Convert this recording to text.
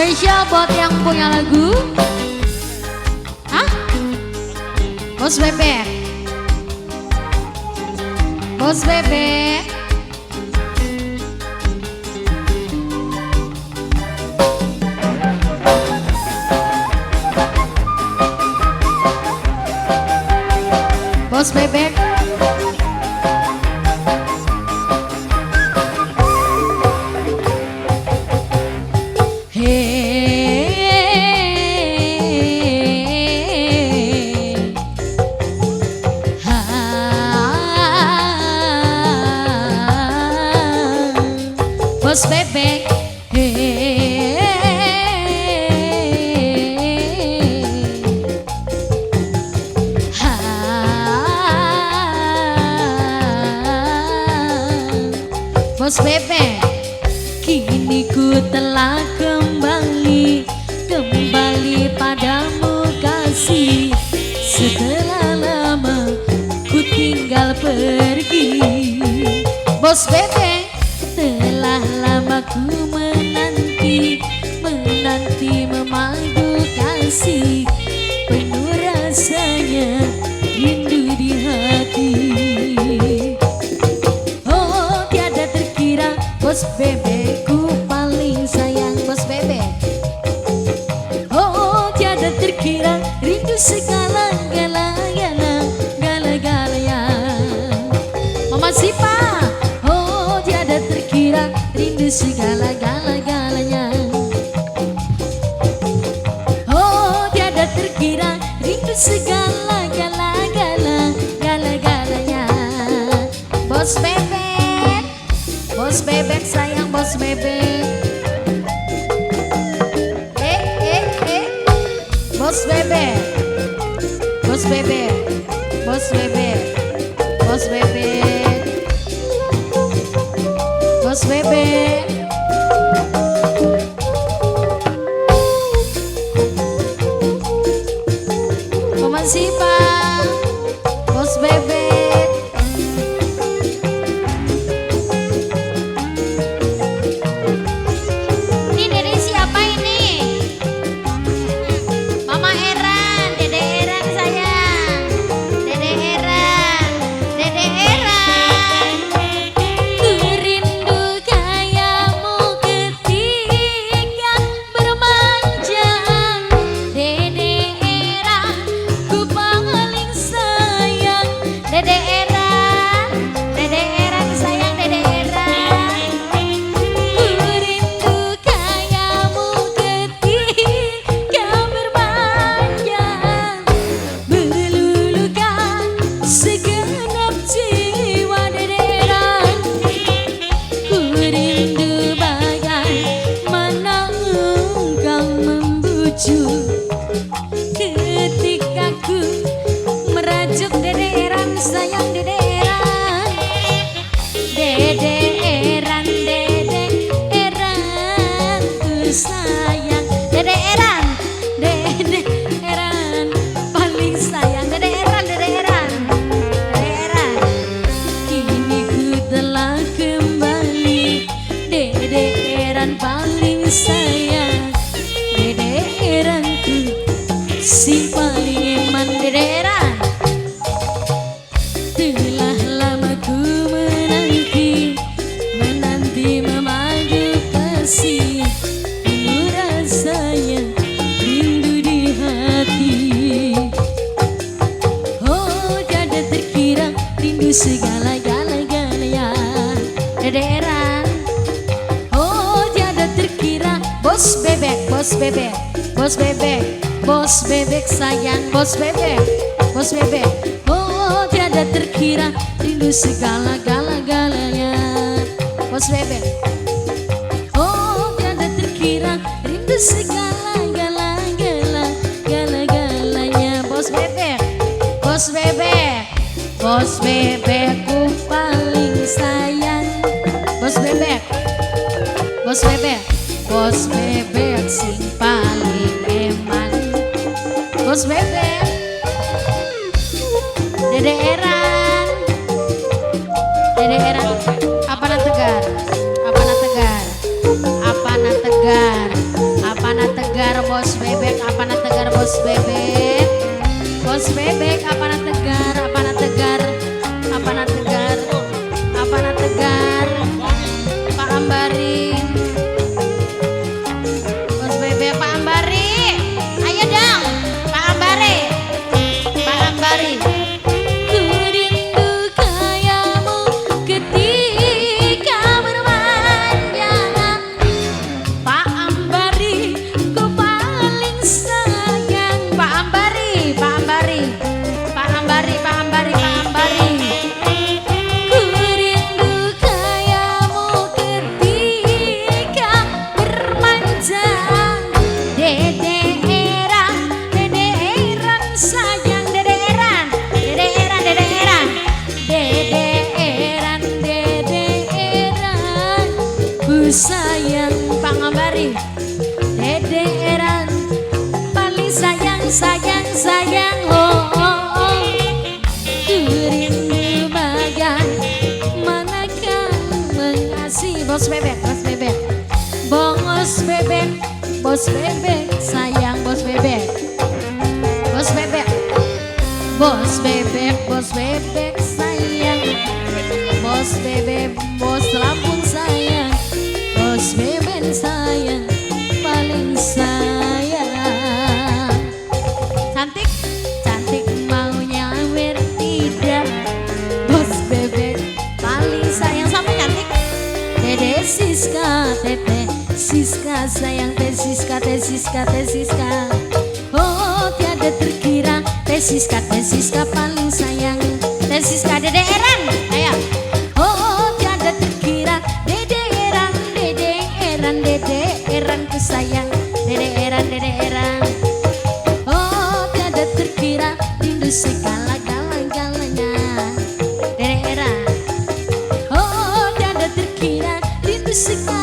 Spesial buat yang punya lagu. Hah? Bos Bebek. Bos Bebek. Bos Bebek. Bos Bebek, Bos Bebek, kini ku telah kembali padamu kasih. Setelah lama ku tinggal pergi. Bos Bebek, telah lama ku menanti memadu kasih. Penuh rasanya rindu di hati. Oh tiada terkira Bos Bebek, ku paling sayang Bos Bebek. Oh tiada terkira rindu segala galanya. Mama Sipa, rindu segala-galanya. Oh tiada terkira rindu segala-galanya. Bos Bebek, Bos Bebek sayang Bos Bebek. Bos Bebek, Bos Bebek, Bos Bebek, Bos Bebek, Bos Bebek. Mama Sipa, Bos Bebek. Ini dari siapa ini? Mama Eran, Dede Eran sayang. Dede Eran, Dede Eran. Ketika ku merajuk Dede Eran sayang Dede Eran. Dede Eran, Dede Eran ku sayang. Dede Eran, Dede Eran paling sayang. Dede Eran, Dede Eran, Dede Eran. Kini ku telah kembali. Dede Eran paling sayang. Dede Eran si paling eman. Dede Eran, telah lama ku menanti memadu kasih. Penuh rasanya rindu di hati. Oh tiada terkira rindu segala-galanya. Dede Eran, oh tiada terkira. Bos Bebek, Bos Bebek, Bos Bebek, Bos Bebek sayang Bos Bebek, Bos Bebek. Oh tiada terkira rindu segala-galanya. Bos Bebek, oh tiada terkira rindu segala-galanya. Bos Bebek, Bos Bebek, Bos Bebek ku paling sayang. Bos Bebek, Bos Bebek, Bos Bebek sing paling eman. Bos Bebek, Dede Eran, Dede Eran. Apa na tegar? Apa na tegar? Apa na tegar? Apa na tegar bos bebek, apa na tegar bos bebek. Bos bebek, apa na tegar, apa na tegar, apa na tegar, apa na tegar. Pak Ambari, bos bebek Pak Ambari, ayo dong Pak Ambari, Pak Ambari. Sayang Pak Ambari, Dede Eran paling sayang sayang sayang, oh oh oh. Kurindu bagan manakah mengasihi. Bos bebek, bos bebek, bos bebek, bos bebek sayang bos bebek, bos bebek, bos bebek, bos bebek sayang, bos bebek, bos Lampung sayang. Bos bebek sayang, paling sayang. Cantik, cantik maunya tidak. Bos bebek paling sayang sama cantik. Dede Siska, Tete Siska sayang, Teh Siska, Teh Siska, Teh Siska. Oh tiada terkira, Teh Siska paling sayang. Teh Siska Dede Eran, ayo. Oh tiada terkira, Dede Eran ku sayang, Dede Eran, Dede Eran. Oh tiada terkira, rindu segala-galanya, Dede Eran. Oh tiada terkira, rindu segala